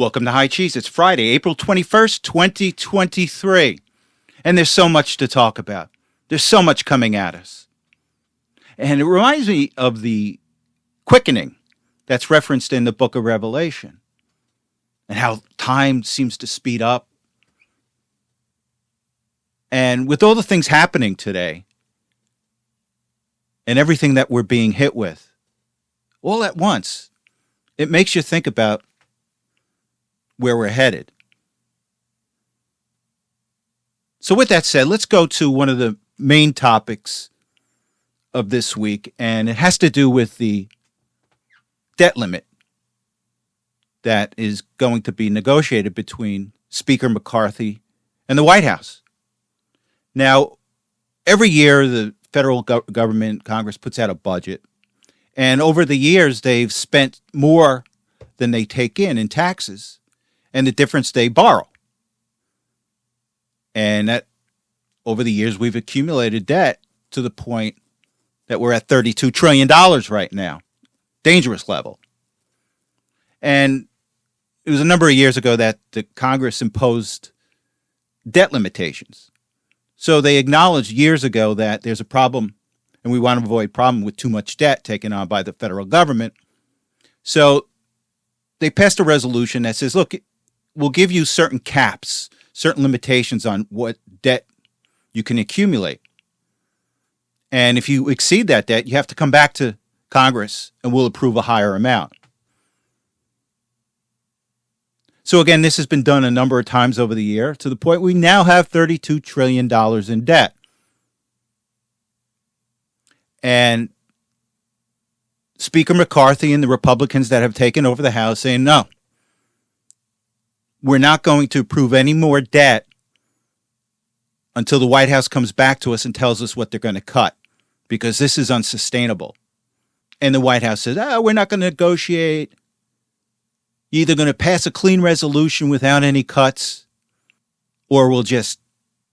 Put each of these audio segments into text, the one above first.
Welcome to High Cheese. It's Friday, April 21st, 2023. And there's so much to talk about. There's so much coming at us. And it reminds me of the quickening that's referenced in the book of Revelation and how time seems to speed up. And with all the things happening today and everything that we're being hit with, all at once, it makes you think about where we're headed. So with that said, let's go to one of the main topics of this week, and it has to do with the debt limit that is going to be negotiated between Speaker McCarthy and the White House. Now, every year the federal government, Congress, puts out a budget, and over the years they've spent more than they take in taxes, and the difference they borrow. And that over the years we've accumulated debt to the point that we're at $32 trillion right now. Dangerous level. And it was a number of years ago that the Congress imposed debt limitations. So they acknowledged years ago that there's a problem, and we want to avoid a problem with too much debt taken on by the federal government. So they passed a resolution that says, look, we'll give you certain caps, certain limitations on what debt you can accumulate. And if you exceed that debt, you have to come back to Congress and we'll approve a higher amount. So again, this has been done a number of times over the year to the point we now have $32 trillion in debt. And Speaker McCarthy and the Republicans that have taken over the House saying, no, we're not going to approve any more debt until the White House comes back to us and tells us what they're going to cut, because this is unsustainable. And the White House says, we're not going to negotiate. You're either going to pass a clean resolution without any cuts, or we'll just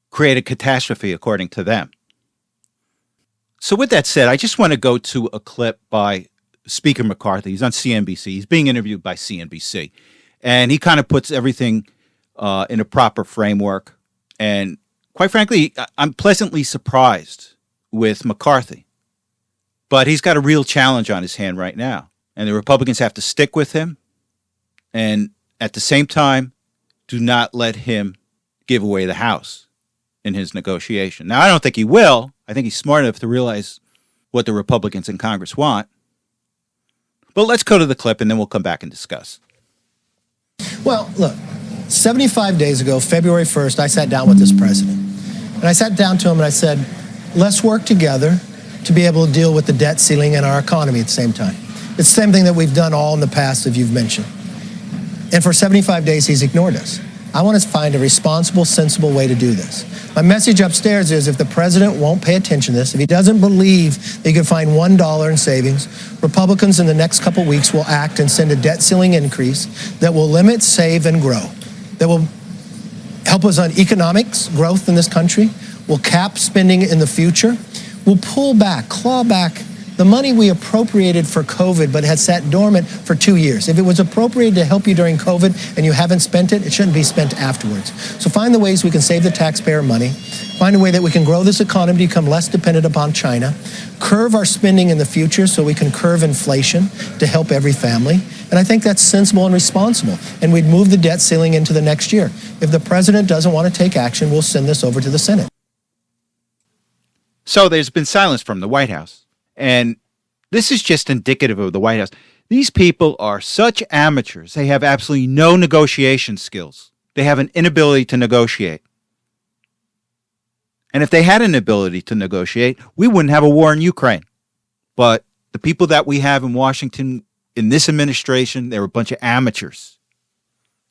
create a catastrophe, according to them. So with that said, I just want to go to a clip by Speaker McCarthy. He's on CNBC. He's being interviewed by CNBC. And he kind of puts everything in a proper framework. And quite frankly, I'm pleasantly surprised with McCarthy. But he's got a real challenge on his hand right now. And the Republicans have to stick with him. And at the same time, do not let him give away the House in his negotiation. Now, I don't think he will. I think he's smart enough to realize what the Republicans in Congress want. But let's go to the clip and then we'll come back and discuss. Well, look, 75 days ago, February 1st, I sat down with this president. And I sat down to him and I said, let's work together to be able to deal with the debt ceiling and our economy at the same time. It's the same thing that we've done all in the past, as you've mentioned. And for 75 days, he's ignored us. I want to find a responsible, sensible way to do this. My message upstairs is if the president won't pay attention to this, if he doesn't believe that he can find $1 in savings, Republicans in the next couple weeks will act and send a debt ceiling increase that will limit, save, and grow, that will help us on economics, growth in this country, will cap spending in the future, will pull back, claw back the money we appropriated for COVID but had sat dormant for 2 years. If it was appropriated to help you during COVID and you haven't spent it, it shouldn't be spent afterwards. So find the ways we can save the taxpayer money, find a way that we can grow this economy to become less dependent upon China, curve our spending in the future so we can curve inflation to help every family. And I think that's sensible and responsible. And we'd move the debt ceiling into the next year. If the president doesn't want to take action, we'll send this over to the Senate. So there's been silence from the White House. And this is just indicative of the White House. These people are such amateurs. They have absolutely no negotiation skills. They have an inability to negotiate. And if they had an ability to negotiate, we wouldn't have a war in Ukraine. But the people that we have in Washington, in this administration, they're a bunch of amateurs.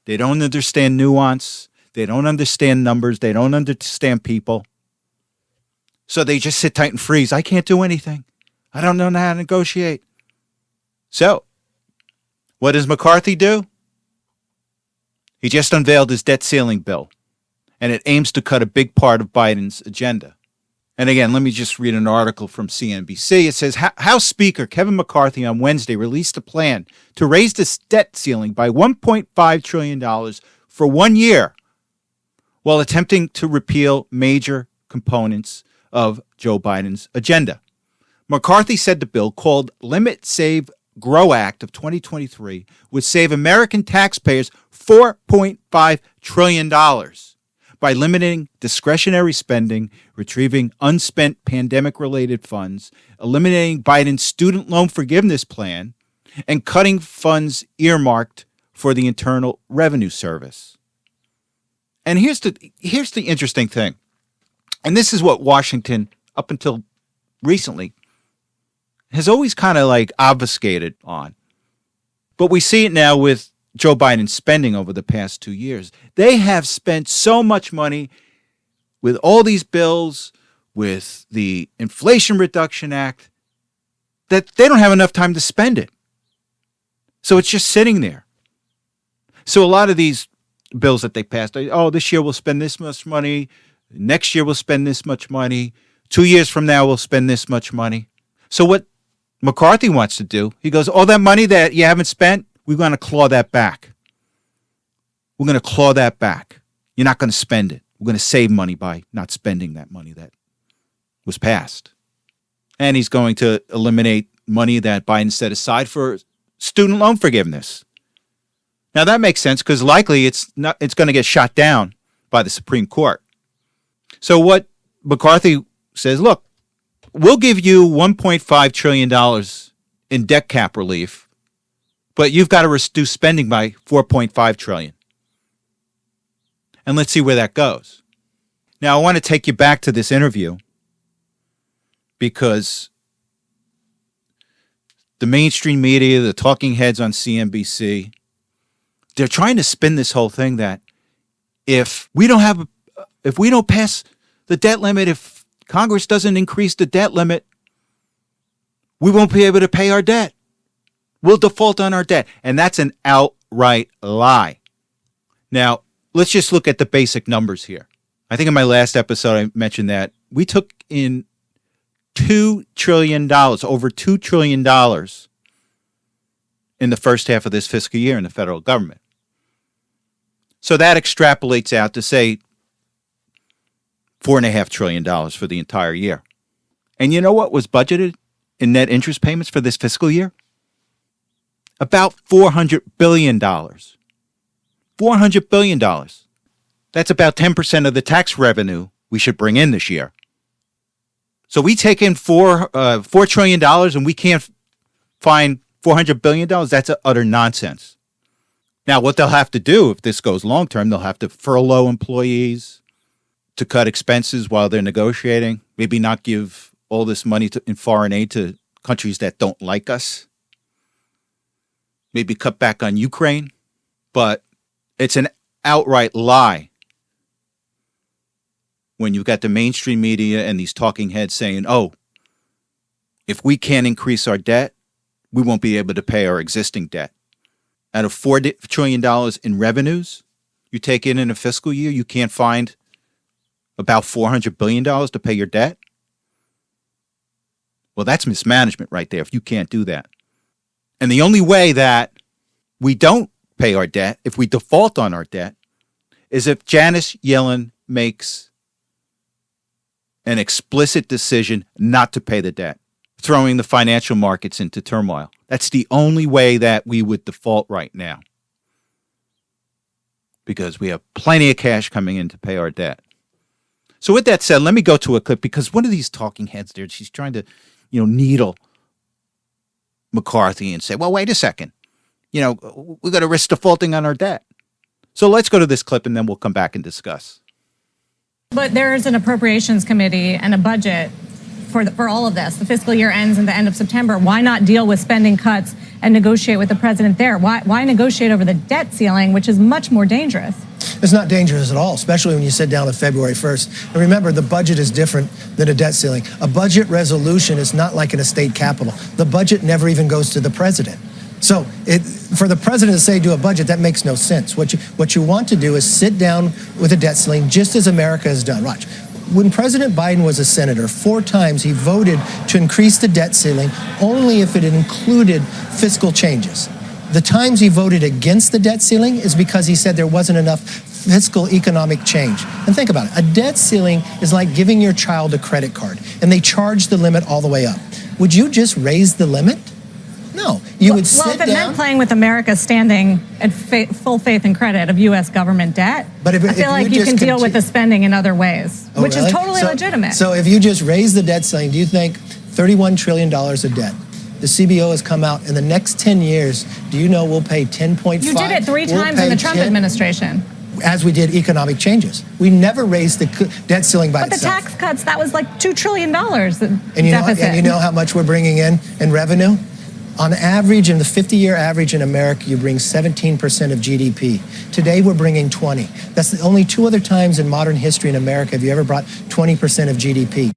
They don't understand nuance. They don't understand numbers. They don't understand people. So they just sit tight and freeze. I can't do anything. I don't know how to negotiate. So, what does McCarthy do? He just unveiled his debt ceiling bill, and it aims to cut a big part of Biden's agenda. And again, let me just read an article from CNBC. It says, House Speaker Kevin McCarthy on Wednesday released a plan to raise the debt ceiling by $1.5 trillion for 1 year while attempting to repeal major components of Joe Biden's agenda. McCarthy said the bill, called Limit, Save, Grow Act of 2023, would save American taxpayers $4.5 trillion by limiting discretionary spending, retrieving unspent pandemic-related funds, eliminating Biden's student loan forgiveness plan, and cutting funds earmarked for the Internal Revenue Service. And here's the interesting thing, and this is what Washington, up until recently, has always kind of like obfuscated on. But we see it now with Joe Biden's spending over the past 2 years. They have spent so much money with all these bills, with the Inflation Reduction Act, that they don't have enough time to spend it. So it's just sitting there. So a lot of these bills that they passed, this year we'll spend this much money, next year we'll spend this much money, 2 years from now we'll spend this much money. So what McCarthy wants to do, he goes, all that money that you haven't spent, we're going to claw that back. We're going to claw that back. You're not going to spend it. We're going to save money by not spending that money that was passed. And he's going to eliminate money that Biden set aside for student loan forgiveness. Now that makes sense because likely it's going to get shot down by the Supreme Court. So what McCarthy says, look, we'll give you $1.5 trillion in debt cap relief, but you've got to reduce spending by $4.5 trillion. And let's see where that goes. Now, I want to take you back to this interview because the mainstream media, the talking heads on CNBC, they're trying to spin this whole thing that if we don't pass the debt limit, if Congress doesn't increase the debt limit, we won't be able to pay our debt. We'll default on our debt. And that's an outright lie. Now, let's just look at the basic numbers here. I think in my last episode, I mentioned that we took in $2 trillion, over $2 trillion in the first half of this fiscal year in the federal government. So that extrapolates out to, say, $4.5 trillion for the entire year. And you know what was budgeted in net interest payments for this fiscal year? About $400 billion. $400 billion. That's about 10% of the tax revenue we should bring in this year. So we take in $4 trillion and we can't find $400 billion. That's utter nonsense. Now, what they'll have to do if this goes long term, they'll have to furlough employees to cut expenses while they're negotiating. Maybe not give all this money in foreign aid to countries that don't like us. Maybe cut back on Ukraine. But it's an outright lie when you've got the mainstream media and these talking heads saying, if we can't increase our debt, we won't be able to pay our existing debt. Out of $4 trillion in revenues you take in a fiscal year, you can't find about $400 billion to pay your debt? Well, that's mismanagement right there if you can't do that. And the only way that we don't pay our debt, if we default on our debt, is if Janet Yellen makes an explicit decision not to pay the debt, throwing the financial markets into turmoil. That's the only way that we would default right now, because we have plenty of cash coming in to pay our debt. So with that said, let me go to a clip, because one of these talking heads there, she's trying to, needle McCarthy and say, well, wait a second. We're going to risk defaulting on our debt. So let's go to this clip and then we'll come back and discuss. But there is an appropriations committee and a budget for all of this. The fiscal year ends in the end of September. Why not deal with spending cuts and negotiate with the president there? Why negotiate over the debt ceiling, which is much more dangerous? It's not dangerous at all, especially when you sit down on February 1st. And remember, the budget is different than a debt ceiling. A budget resolution is not like in a state capitol. The budget never even goes to the president. So for the president to say do a budget, that makes no sense. What you want to do is sit down with a debt ceiling, just as America has done. Watch. When President Biden was a senator, 4 times he voted to increase the debt ceiling only if it included fiscal changes. The times he voted against the debt ceiling is because he said there wasn't enough fiscal economic change. And think about it. A debt ceiling is like giving your child a credit card, and they charge the limit all the way up. Would you just raise the limit? No. You would sit down. Well, if it meant playing with America's standing and full faith and credit of U.S. government debt, I feel like you can deal with the spending in other ways, which is totally legitimate. So if you just raise the debt ceiling, do you think $31 trillion of debt? The CBO has come out in the next 10 years. Do you know we'll pay 10.5? You did it 3 times in the Trump administration. As we did economic changes. We never raised the debt ceiling by itself. But the tax cuts, that was like $2 trillion deficit. And you know how much we're bringing in revenue? On average, in the 50-year average in America, you bring 17% of GDP. Today, we're bringing 20. That's the only 2 other times in modern history in America have you ever brought 20% of GDP.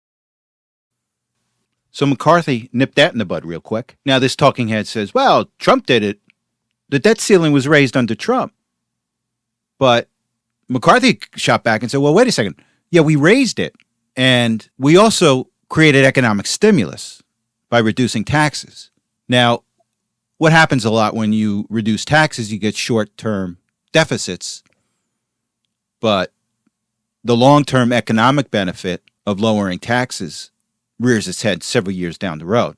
So McCarthy nipped that in the bud real quick. Now this talking head says, well, Trump did it. The debt ceiling was raised under Trump. But McCarthy shot back and said, well, wait a second. Yeah, we raised it. And we also created economic stimulus by reducing taxes. Now, what happens a lot when you reduce taxes, you get short-term deficits. But the long-term economic benefit of lowering taxes rears its head several years down the road.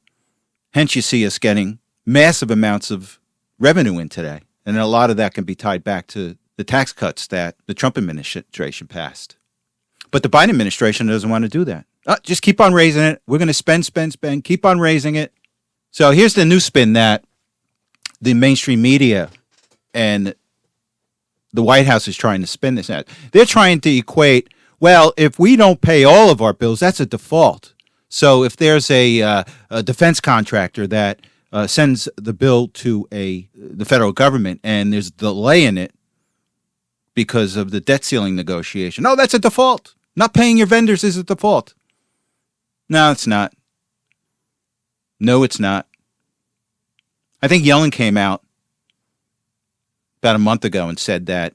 Hence, you see us getting massive amounts of revenue in today. And a lot of that can be tied back to the tax cuts that the Trump administration passed. But the Biden administration doesn't want to do that. Just keep on raising it. We're going to spend, keep on raising it. So here's the new spin that the mainstream media and the White House is trying to spin this at. They're trying to equate, well, if we don't pay all of our bills, that's a default. So if there's a defense contractor that sends the bill to the federal government and there's a delay in it because of the debt ceiling negotiation, oh, that's a default. Not paying your vendors is a default. No, it's not. No, it's not. I think Yellen came out about a month ago and said that,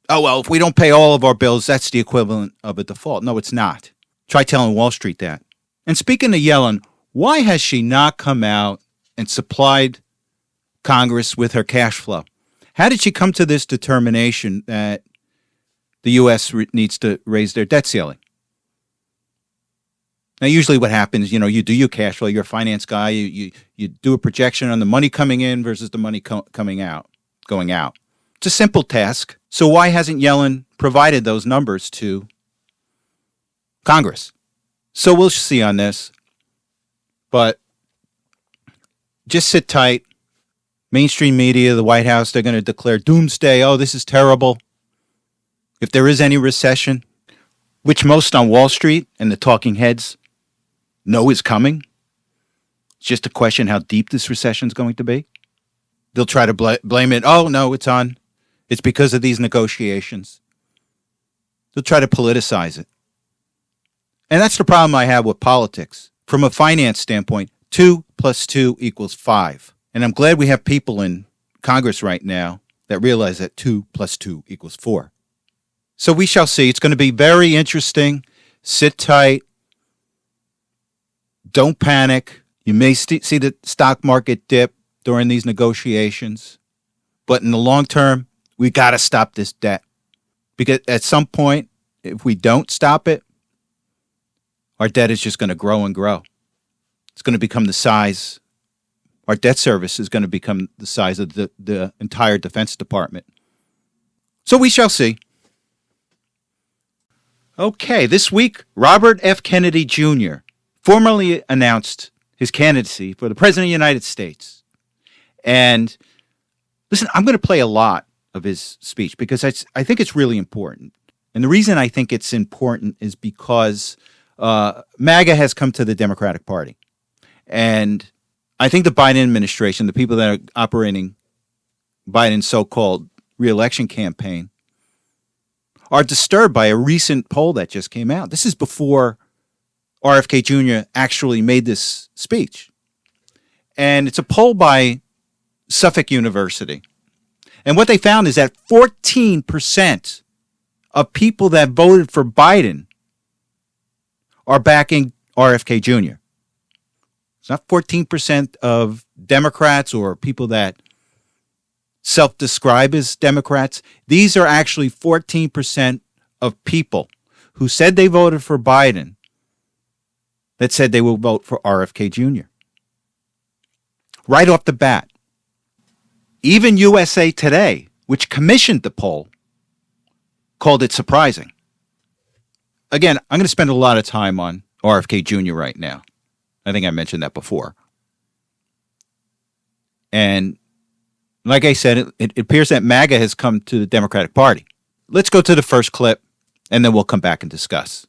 oh, well, if we don't pay all of our bills, that's the equivalent of a default. No, it's not. Try telling Wall Street that. And speaking of Yellen, why has she not come out and supplied Congress with her cash flow? How did she come to this determination that the U.S. needs to raise their debt ceiling? Now, usually what happens, you do your cash flow, you're a finance guy, you do a projection on the money coming in versus the money going out. It's a simple task. So why hasn't Yellen provided those numbers to Congress? So we'll see on this. But just sit tight. Mainstream media, the White House, they're going to declare doomsday. Oh, this is terrible. If there is any recession, which most on Wall Street and the talking heads know is coming, it's just a question how deep this recession is going to be. They'll try to blame it. Oh, no, it's because of these negotiations. They'll try to politicize it. And that's the problem I have with politics. From a finance standpoint, 2 + 2 = 5. And I'm glad we have people in Congress right now that realize that 2 + 2 = 4. So we shall see. It's going to be very interesting. Sit tight. Don't panic. You may see the stock market dip during these negotiations. But in the long term, we got to stop this debt. Because at some point, if we don't stop it, our debt is just going to grow and grow. It's going to become the size. Our debt service is going to become the size of the entire Defense Department. So we shall see. Okay, this week, Robert F. Kennedy Jr. formally announced his candidacy for the President of the United States. And listen, I'm going to play a lot of his speech because I think it's really important. And the reason I think it's important is because MAGA has come to the Democratic Party. And I think the Biden administration, the people that are operating Biden's so-called re-election campaign, are disturbed by a recent poll that just came out. This is before RFK Jr. actually made this speech. And it's a poll by Suffolk University. And what they found is that 14% of people that voted for Biden are backing RFK Jr. It's not 14% of Democrats or people that self-describe as Democrats. These are actually 14% of people who said they voted for Biden that said they will vote for RFK Jr. Right off the bat. Even USA Today, which commissioned the poll, called it surprising. Again, I'm going to spend a lot of time on RFK Jr. right now. I think I mentioned that before. And like I said, it appears that MAGA has come to the Democratic Party. Let's go to the first clip, and then we'll come back and discuss.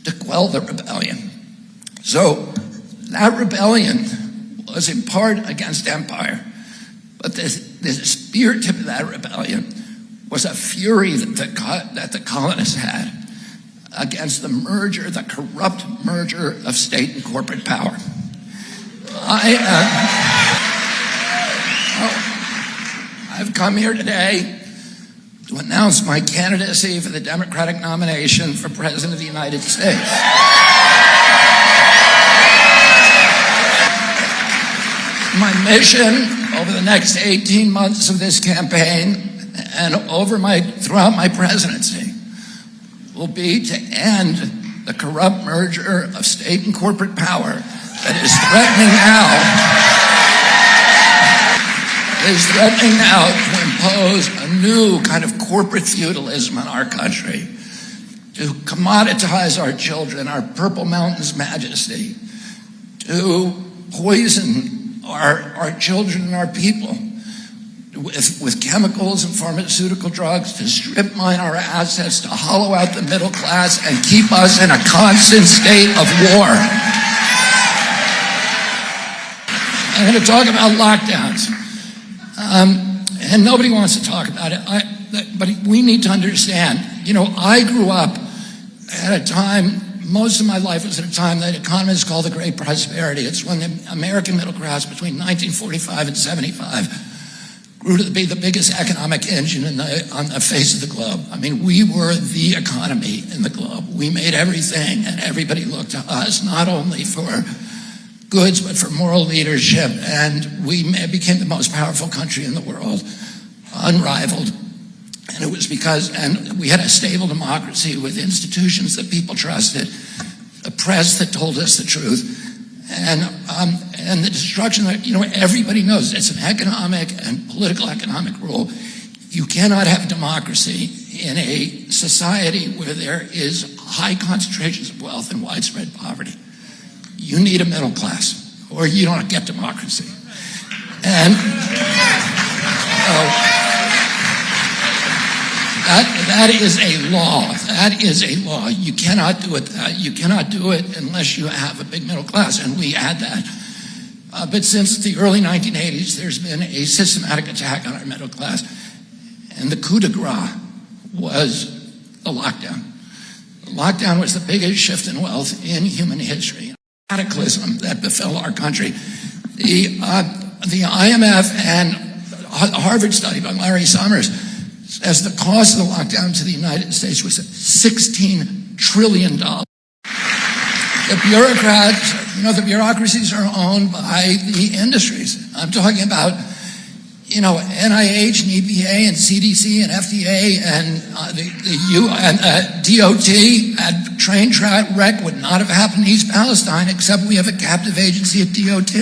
To quell the rebellion. So that rebellion was in part against empire, but the speartip of that rebellion was a fury that the colonists had against the merger, the corrupt merger of state and corporate power. I've come here today to announce my candidacy for the Democratic nomination for President of the United States. My mission over the next 18 months of this campaign and throughout my presidency will be to end the corrupt merger of state and corporate power that is threatening now to impose a new kind of corporate feudalism in our country, to commoditize our children, our Purple Mountain's majesty, to poison our children and our people with chemicals and pharmaceutical drugs, to strip mine our assets, to hollow out the middle class, and keep us in a constant state of war. I'm going to talk about lockdowns. And nobody wants to talk about it, but we need to understand. You know, I grew up at a time, most of my life was at a time that economists call the Great Prosperity. It's when the American middle class between 1945 and 75 grew to be the biggest economic engine on the face of the globe. I mean, we were the economy in the globe. We made everything, and everybody looked to us, not only for goods, but for moral leadership. And we became the most powerful country in the world, unrivaled. And it was and we had a stable democracy with institutions that people trusted, a press that told us the truth, and the destruction that, you know, everybody knows it's an economic and political economic rule. You cannot have democracy in a society where there is high concentrations of wealth and widespread poverty. You need a middle class, or you don't get democracy. And that is a law. That is a law. You cannot do it. You cannot do it unless you have a big middle class, and we had that. But since the early 1980s, there's been a systematic attack on our middle class, and the coup de grace was the lockdown. The lockdown was the biggest shift in wealth in human history. Cataclysm that befell our country. The IMF and a Harvard study by Larry Summers says the cost of the lockdown to the United States was $16 trillion. The bureaucrats, you know, the bureaucracies are owned by the industries. I'm talking about, you know, NIH and EPA and CDC and FDA and DOT. A train track wreck would not have happened in East Palestine, except we have a captive agency at DOT.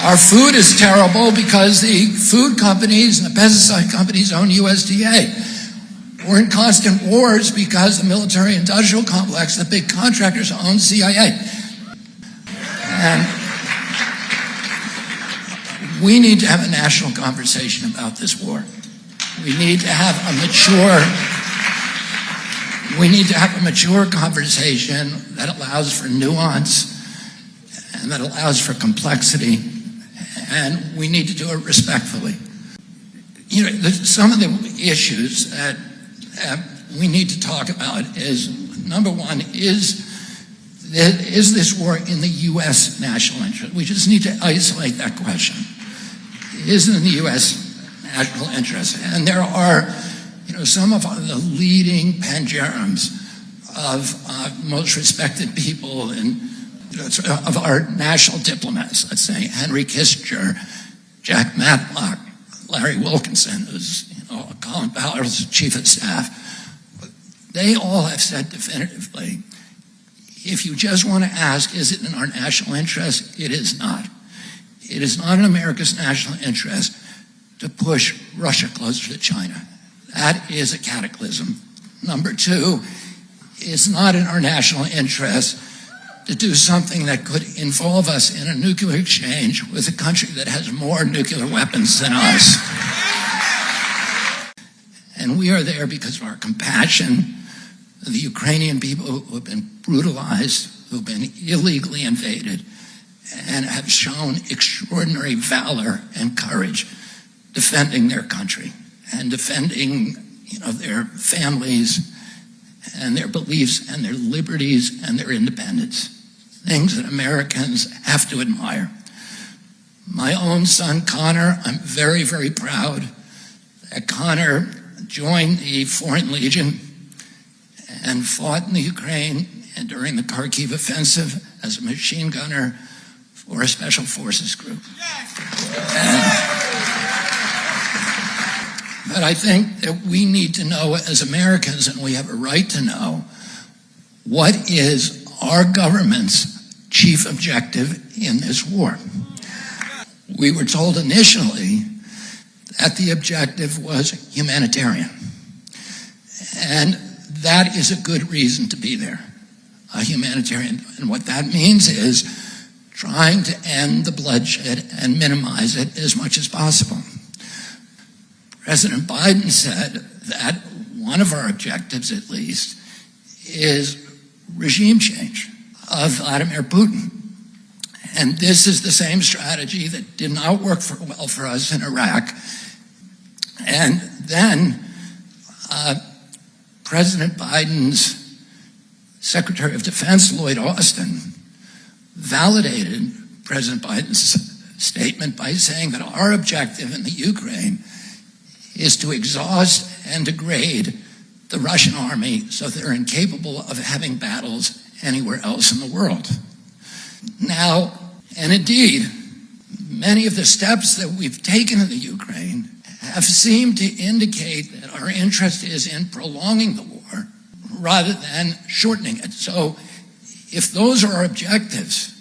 Our food is terrible because the food companies and the pesticide companies own USDA. We're in constant wars because the military-industrial complex, the big contractors, own CIA. And we need to have a national conversation about this war. We need to have a mature conversation that allows for nuance and that allows for complexity, and we need to do it respectfully. You know, some of the issues that we need to talk about is, number one, is this war in the U.S. national interest? We just need to isolate that question. Is it in the U.S. national interest? And there are, you know, some of the leading pangerms of most respected people of our national diplomats, let's say Henry Kissinger, Jack Matlock, Larry Wilkinson, who's Colin Powell's chief of staff. They all have said definitively, if you just want to ask, is it in our national interest? It is not. It is not in America's national interest to push Russia closer to China. That is a cataclysm. Number two, it's not in our national interest to do something that could involve us in a nuclear exchange with a country that has more nuclear weapons than us. And we are there because of our compassion for the Ukrainian people who have been brutalized, who have been illegally invaded, and have shown extraordinary valor and courage defending their country and defending, their families and their beliefs and their liberties and their independence, things that Americans have to admire. My own son, Connor, I'm very, very proud that Connor joined the Foreign Legion and fought in the Ukraine and during the Kharkiv offensive as a machine gunner for a special forces group. But I think that we need to know as Americans, and we have a right to know, what is our government's chief objective in this war? We were told initially that the objective was humanitarian. And that is a good reason to be there, a humanitarian. And what that means is trying to end the bloodshed and minimize it as much as possible. President Biden said that one of our objectives, at least, is regime change of Vladimir Putin. And this is the same strategy that did not work well for us in Iraq. And then President Biden's Secretary of Defense, Lloyd Austin, validated President Biden's statement by saying that our objective in the Ukraine is to exhaust and degrade the Russian army so they're incapable of having battles anywhere else in the world. Now, and indeed, many of the steps that we've taken in the Ukraine have seemed to indicate that our interest is in prolonging the war rather than shortening it. So if those are our objectives,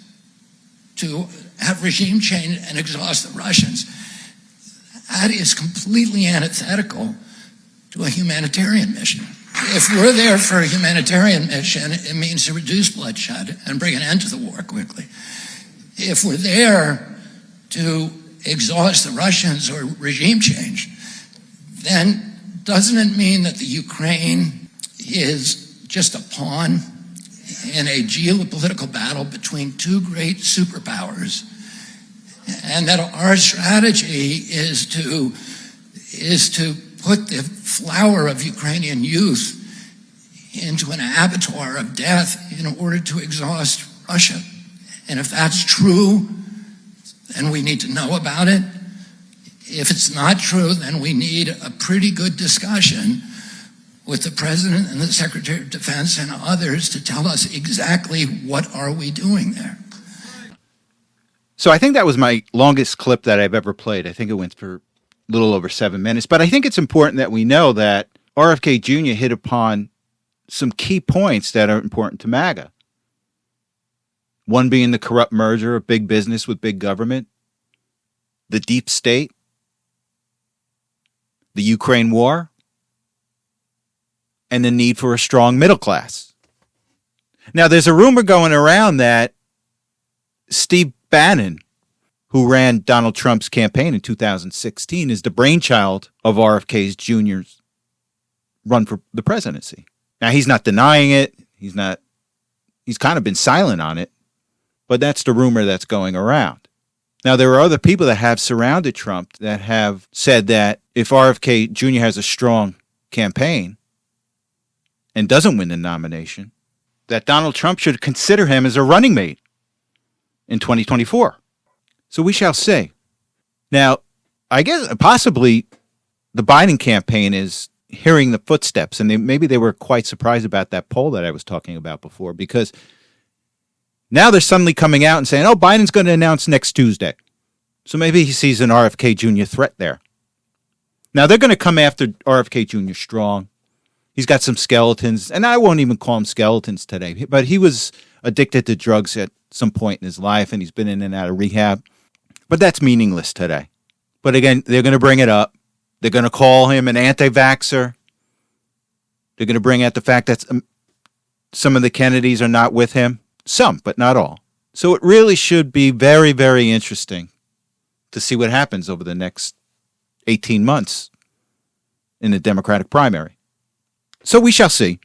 to have regime change and exhaust the Russians, that is completely antithetical to a humanitarian mission. If we're there for a humanitarian mission, it means to reduce bloodshed and bring an end to the war quickly. If we're there to exhaust the Russians or regime change, then doesn't it mean that the Ukraine is just a pawn in a geopolitical battle between two great superpowers, and that our strategy is to put the flower of Ukrainian youth into an abattoir of death in order to exhaust Russia? And if that's true, then we need to know about it. If it's not true, then we need a pretty good discussion with the President and the Secretary of Defense and others to tell us exactly what are we doing there. So I think that was my longest clip that I've ever played. I think it went for a little over 7 minutes. But I think it's important that we know that RFK Jr. hit upon some key points that are important to MAGA. One being the corrupt merger of big business with big government, the deep state, the Ukraine war, and the need for a strong middle class. Now, there's a rumor going around that Steve Bannon, who ran Donald Trump's campaign in 2016, is the brainchild of RFK Jr.'s run for the presidency. Now, he's not denying it. He's kind of been silent on it, but that's the rumor that's going around. Now, there are other people that have surrounded Trump that have said that if RFK Jr. has a strong campaign and doesn't win the nomination, that Donald Trump should consider him as a running mate in 2024. So we shall see. Now, I guess possibly the Biden campaign is hearing the footsteps, and maybe they were quite surprised about that poll that I was talking about before, because now they're suddenly coming out and saying, oh, Biden's going to announce next Tuesday. So maybe he sees an RFK Jr. threat there. Now, they're going to come after RFK Jr. strong. He's got some skeletons, and I won't even call him skeletons today, but he was addicted to drugs at some point in his life, and he's been in and out of rehab. But that's meaningless today. But again, they're going to bring it up. They're going to call him an anti-vaxxer. They're going to bring out the fact that some of the Kennedys are not with him. Some, but not all. So it really should be very, very interesting to see what happens over the next 18 months in the Democratic primary. So we shall see.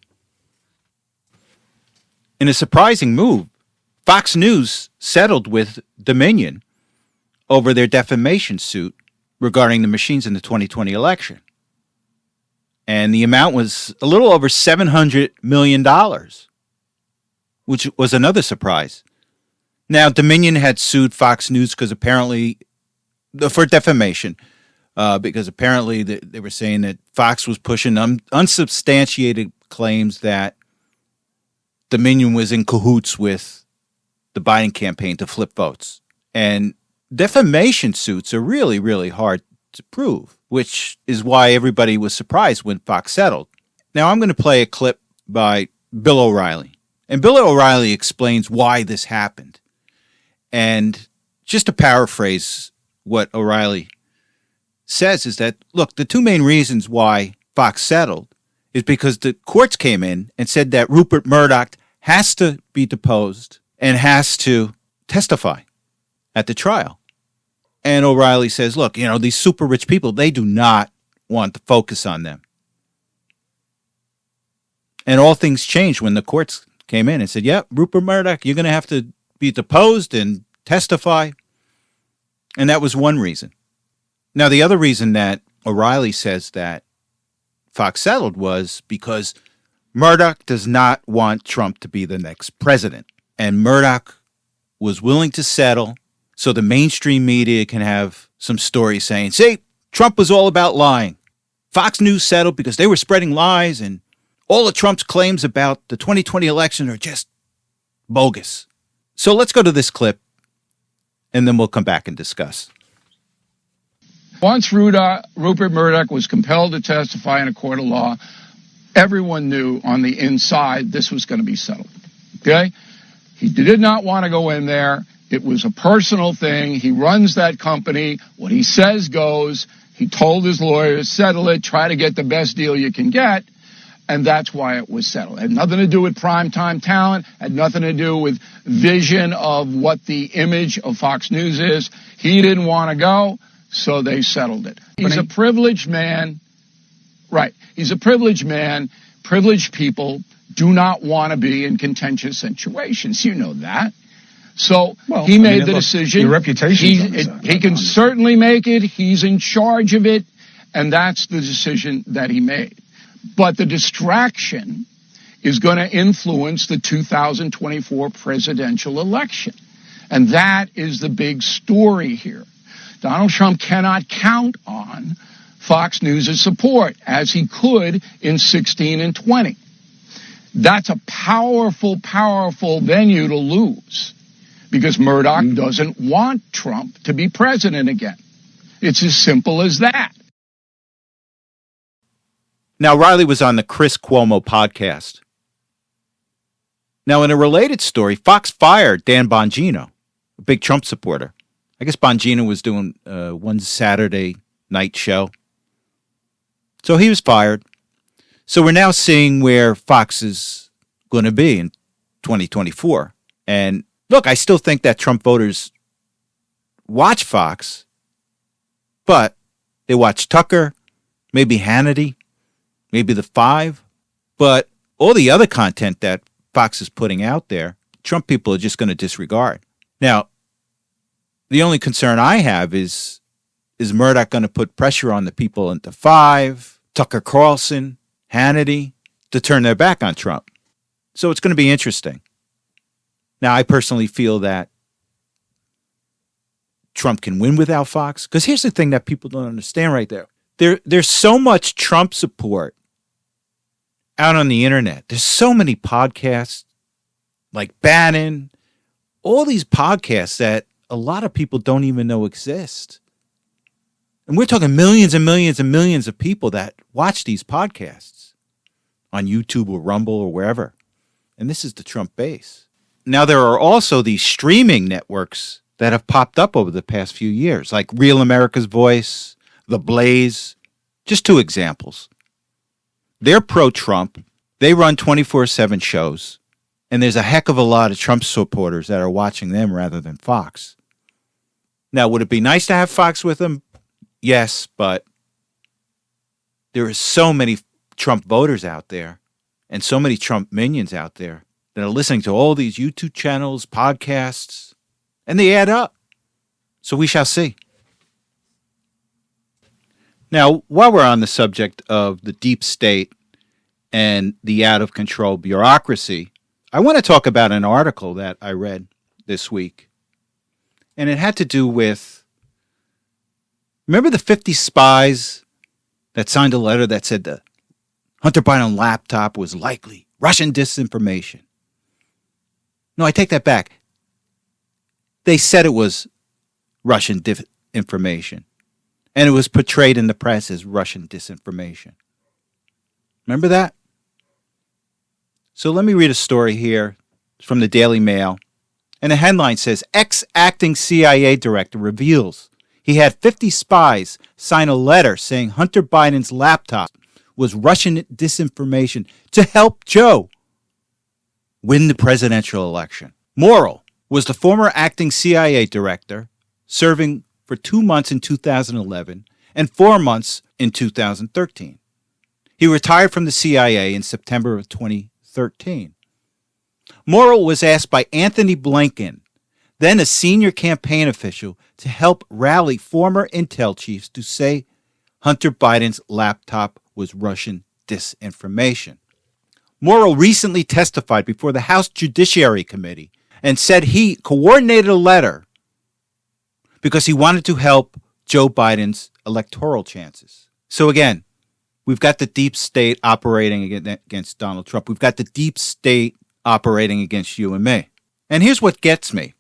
In a surprising move, Fox News settled with Dominion over their defamation suit regarding the machines in the 2020 election. And the amount was a little over $700 million, which was another surprise. Now, Dominion had sued Fox News because apparently, for defamation, because apparently they were saying that Fox was pushing unsubstantiated claims that Dominion was in cahoots with the Biden campaign to flip votes. And defamation suits are really, really hard to prove, which is why everybody was surprised when Fox settled. Now, I'm going to play a clip by Bill O'Reilly. And Bill O'Reilly explains why this happened. And just to paraphrase what O'Reilly says is that, look, the two main reasons why Fox settled is because the courts came in and said that Rupert Murdoch has to be deposed and has to testify at the trial. And O'Reilly says, look, these super rich people, they do not want to focus on them. And all things changed when the courts came in and said, yep, Rupert Murdoch, you're going to have to be deposed and testify. And that was one reason. Now, the other reason that O'Reilly says that Fox settled was because Murdoch does not want Trump to be the next president. And Murdoch was willing to settle so the mainstream media can have some stories saying, see, Trump was all about lying. Fox News settled because they were spreading lies, and all of Trump's claims about the 2020 election are just bogus. So let's go to this clip, and then we'll come back and discuss. Once Rupert Murdoch was compelled to testify in a court of law, everyone knew on the inside this was going to be settled. Okay? He did not want to go in there. It was a personal thing. He runs that company. What he says goes. He told his lawyers, settle it, try to get the best deal you can get. And that's why it was settled. It had nothing to do with primetime talent, had nothing to do with vision of what the image of Fox News is. He didn't want to go, so they settled it. He's a privileged man. Right. He's a privileged man. Privileged people do not want to be in contentious situations. You know that. So he made the decision. Your reputation. He can certainly make it. He's in charge of it. And that's the decision that he made. But the distraction is going to influence the 2024 presidential election. And that is the big story here. Donald Trump cannot count on Fox News' support as he could in 16 and 20. That's a powerful, powerful venue to lose because Murdoch doesn't want Trump to be president again. It's as simple as that. Now, Riley was on the Chris Cuomo podcast. Now, in a related story, Fox fired Dan Bongino, a big Trump supporter. I guess Bongino was doing one Saturday night show. So he was fired. So we're now seeing where Fox is going to be in 2024. And look, I still think that Trump voters watch Fox, but they watch Tucker, maybe Hannity, maybe The Five. But all the other content that Fox is putting out there, Trump people are just going to disregard. Now, the only concern I have is Murdoch going to put pressure on the people at The Five, Tucker Carlson, Hannity, to turn their back on Trump? So it's going to be interesting. Now, I personally feel that Trump can win without Fox. Because here's the thing that people don't understand right there. There's so much Trump support out on the internet. There's so many podcasts like Bannon, all these podcasts that a lot of people don't even know exist. And we're talking millions and millions and millions of people that watch these podcasts on YouTube or Rumble or wherever. And this is the Trump base. Now, there are also these streaming networks that have popped up over the past few years, like Real America's Voice, The Blaze, just two examples. They're pro-Trump. They run 24/7 shows. And there's a heck of a lot of Trump supporters that are watching them rather than Fox. Now, would it be nice to have Fox with them? Yes, but there are so many Trump voters out there and so many Trump minions out there that are listening to all these YouTube channels, podcasts, and they add up. So we shall see. Now, while we're on the subject of the deep state and the out-of-control bureaucracy, I want to talk about an article that I read this week. And it had to do with, remember the 50 spies that signed a letter that said the Hunter Biden laptop was likely Russian disinformation? No, I take that back. They said it was Russian information. And it was portrayed in the press as Russian disinformation. Remember that? So let me read a story here from the Daily Mail. And the headline says, ex-acting CIA director reveals he had 50 spies sign a letter saying Hunter Biden's laptop was Russian disinformation to help Joe win the presidential election. Morrill was the former acting CIA director, serving for 2 months in 2011 and 4 months in 2013. He retired from the CIA in September of 2013. Morrill was asked by Anthony Blinken, then a senior campaign official, to help rally former intel chiefs to say Hunter Biden's laptop was Russian disinformation. Morrill recently testified before the House Judiciary Committee and said he coordinated a letter because he wanted to help Joe Biden's electoral chances. So again, we've got the deep state operating against Donald Trump. We've got the deep state operating against you and me. And here's what gets me.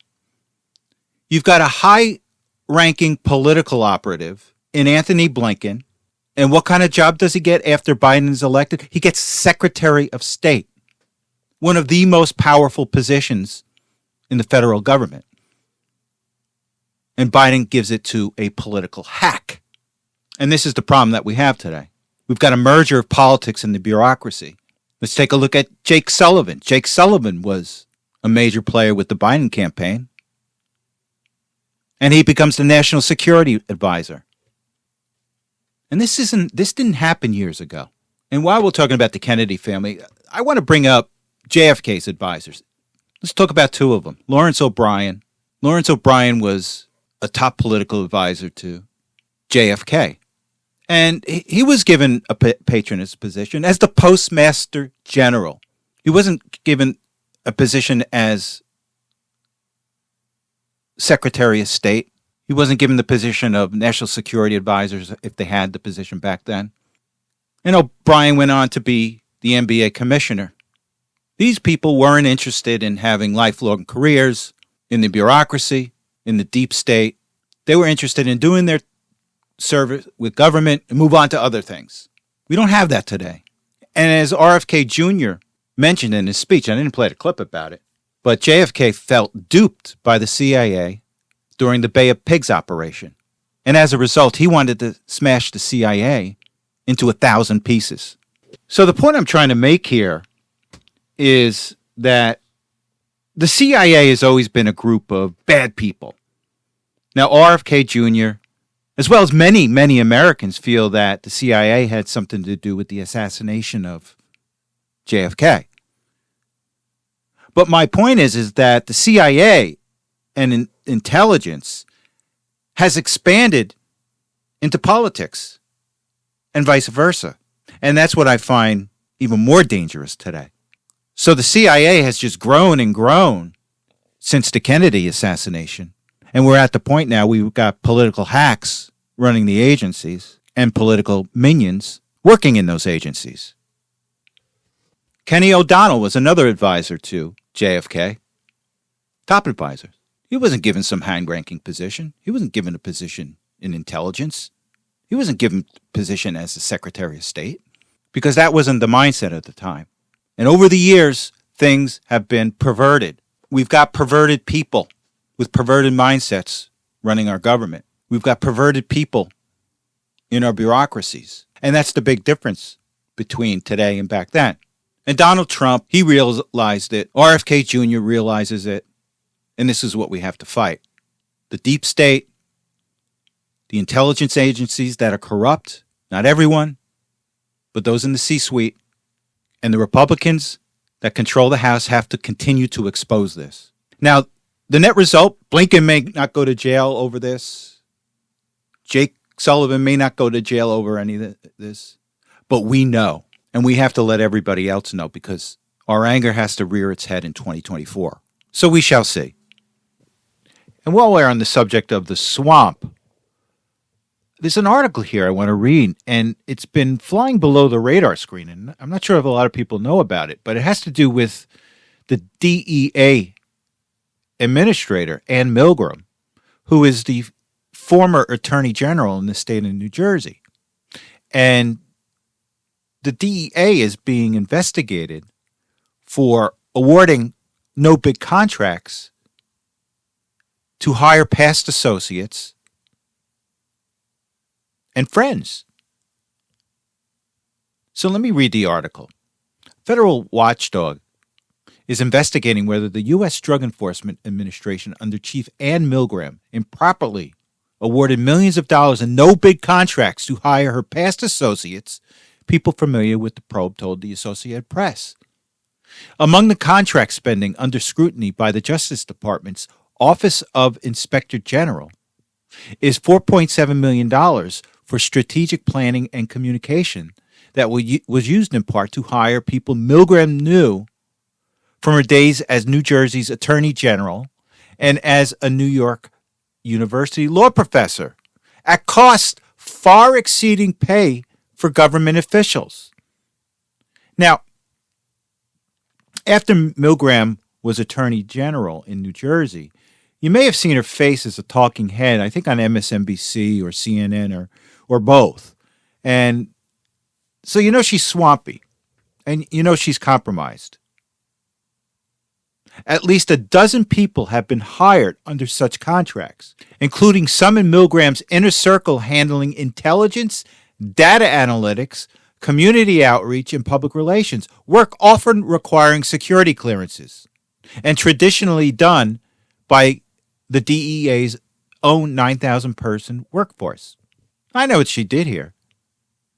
You've got a high-ranking political operative in Anthony Blinken. And what kind of job does he get after Biden is elected? He gets Secretary of State, one of the most powerful positions in the federal government. And Biden gives it to a political hack. And this is the problem that we have today. We've got a merger of politics and the bureaucracy. Let's take a look at Jake Sullivan. Jake Sullivan was a major player with the Biden campaign. And he becomes the national security advisor. And this didn't happen years ago. And while we're talking about the Kennedy family, I want to bring up JFK's advisors. Let's talk about two of them. Lawrence O'Brien. Lawrence O'Brien was a top political advisor to JFK. And he was given a patronage position as the Postmaster General. He wasn't given a position as Secretary of State. He wasn't given the position of National Security Advisors if they had the position back then. And O'Brien went on to be the NBA commissioner. These people weren't interested in having lifelong careers in the bureaucracy, in the deep state. They were interested in doing their service with government and move on to other things. We don't have that today. And as RFK Jr. mentioned in his speech, I didn't play the clip about it, but JFK felt duped by the CIA during the Bay of Pigs operation. And as a result, he wanted to smash the CIA into 1,000 pieces. So the point I'm trying to make here is that the CIA has always been a group of bad people. Now, RFK Jr., as well as many, many Americans, feel that the CIA had something to do with the assassination of JFK. But my point is that the CIA and intelligence has expanded into politics and vice versa. And that's what I find even more dangerous today. So the CIA has just grown and grown since the Kennedy assassination. And we're at the point now we've got political hacks running the agencies and political minions working in those agencies. Kenny O'Donnell was another advisor to JFK. Top advisor. He wasn't given some high-ranking position. He wasn't given a position in intelligence. He wasn't given a position as the Secretary of State because that wasn't the mindset at the time. And over the years, things have been perverted. We've got perverted people with perverted mindsets running our government. We've got perverted people in our bureaucracies. And that's the big difference between today and back then. And Donald Trump, he realized it. RFK Jr. realizes it. And this is what we have to fight. The deep state, the intelligence agencies that are corrupt, not everyone, but those in the C-suite, and the Republicans that control the House have to continue to expose this. Now, the net result, Blinken may not go to jail over this. Jake Sullivan may not go to jail over any of this. But we know, and we have to let everybody else know because our anger has to rear its head in 2024. So we shall see. And while we're on the subject of the swamp, there's an article here I want to read, and it's been flying below the radar screen, and I'm not sure if a lot of people know about it, but it has to do with the DEA Administrator, Ann Milgram, who is the former Attorney General in the state of New Jersey. And the DEA is being investigated for awarding no-bid contracts to hire past associates and friends. So let me read the article. Federal watchdog is investigating whether the U.S. Drug Enforcement Administration under Chief Ann Milgram improperly awarded millions of dollars in no-bid contracts to hire her past associates, people familiar with the probe told the Associated Press. Among the contract spending under scrutiny by the Justice Department's Office of Inspector General is $4.7 million for strategic planning and communication that was used in part to hire people Milgram knew from her days as New Jersey's Attorney General and as a New York University law professor at cost far exceeding pay for government officials. Now, after Milgram was Attorney General in New Jersey, you may have seen her face as a talking head, I think on MSNBC or CNN or both. And so you know she's swampy, and you know she's compromised. At least a dozen people have been hired under such contracts, including some in Milgram's inner circle handling intelligence, data analytics, community outreach, and public relations, work often requiring security clearances, and traditionally done by the DEA's own 9,000-person workforce. I know what she did here.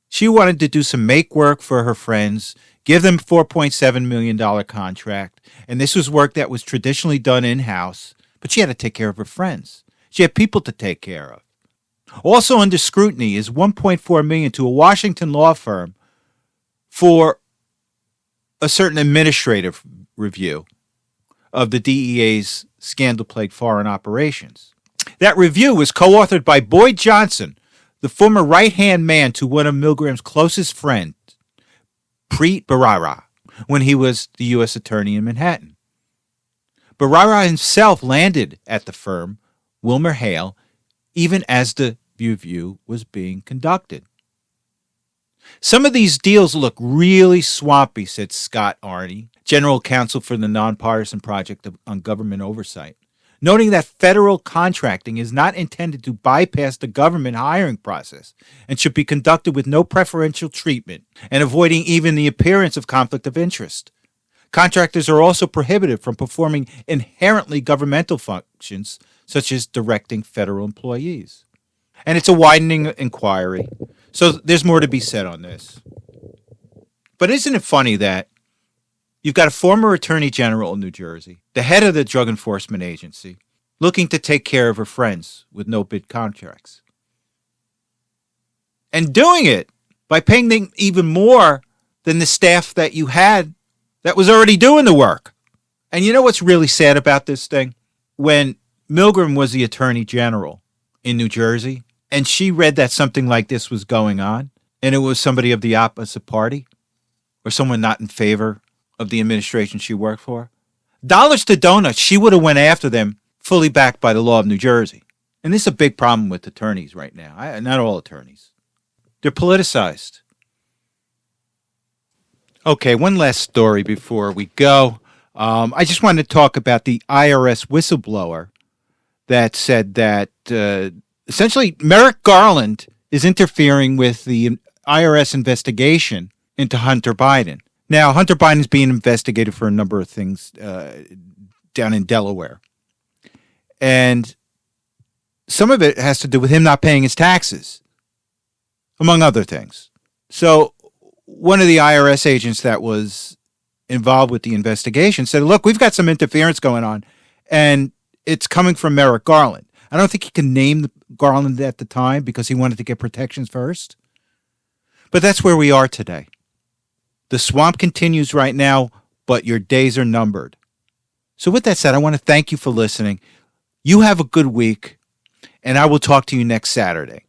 She wanted to do some make work for her friends, give them a $4.7 million contract, and this was work that was traditionally done in-house, but she had to take care of her friends. She had people to take care of. Also under scrutiny is $1.4 million to a Washington law firm for a certain administrative review of the DEA's scandal-plagued foreign operations. That review was co-authored by Boyd Johnson, the former right-hand man to one of Milgram's closest friends, Preet Bharara, when he was the U.S. Attorney in Manhattan. Bharara himself landed at the firm, Wilmer Hale, even as the review was being conducted. Some of these deals look really swampy, said Scott Arney, General Counsel for the Nonpartisan Project on Government Oversight, noting that federal contracting is not intended to bypass the government hiring process and should be conducted with no preferential treatment and avoiding even the appearance of conflict of interest. Contractors are also prohibited from performing inherently governmental functions, such as directing federal employees. And it's a widening inquiry, so there's more to be said on this. But isn't it funny that you've got a former Attorney General in New Jersey, the head of the Drug Enforcement Agency, looking to take care of her friends with no-bid contracts. And doing it by paying them even more than the staff that you had that was already doing the work. And you know what's really sad about this thing? When Milgram was the Attorney General in New Jersey, and she read that something like this was going on, and it was somebody of the opposite party, or someone not in favor of the administration she worked for. Dollars to donuts, she would have went after them, fully backed by the law of New Jersey. And this is a big problem with attorneys right now. Not all attorneys. They're politicized. Okay, one last story before we go. I just wanted to talk about the IRS whistleblower that said that essentially Merrick Garland is interfering with the IRS investigation into Hunter Biden. Now, Hunter Biden is being investigated for a number of things down in Delaware. And some of it has to do with him not paying his taxes, among other things. So one of the IRS agents that was involved with the investigation said, look, we've got some interference going on, and it's coming from Merrick Garland. I don't think he could name Garland at the time because he wanted to get protections first. But that's where we are today. The swamp continues right now, but your days are numbered. So with that said, I want to thank you for listening. You have a good week, and I will talk to you next Saturday.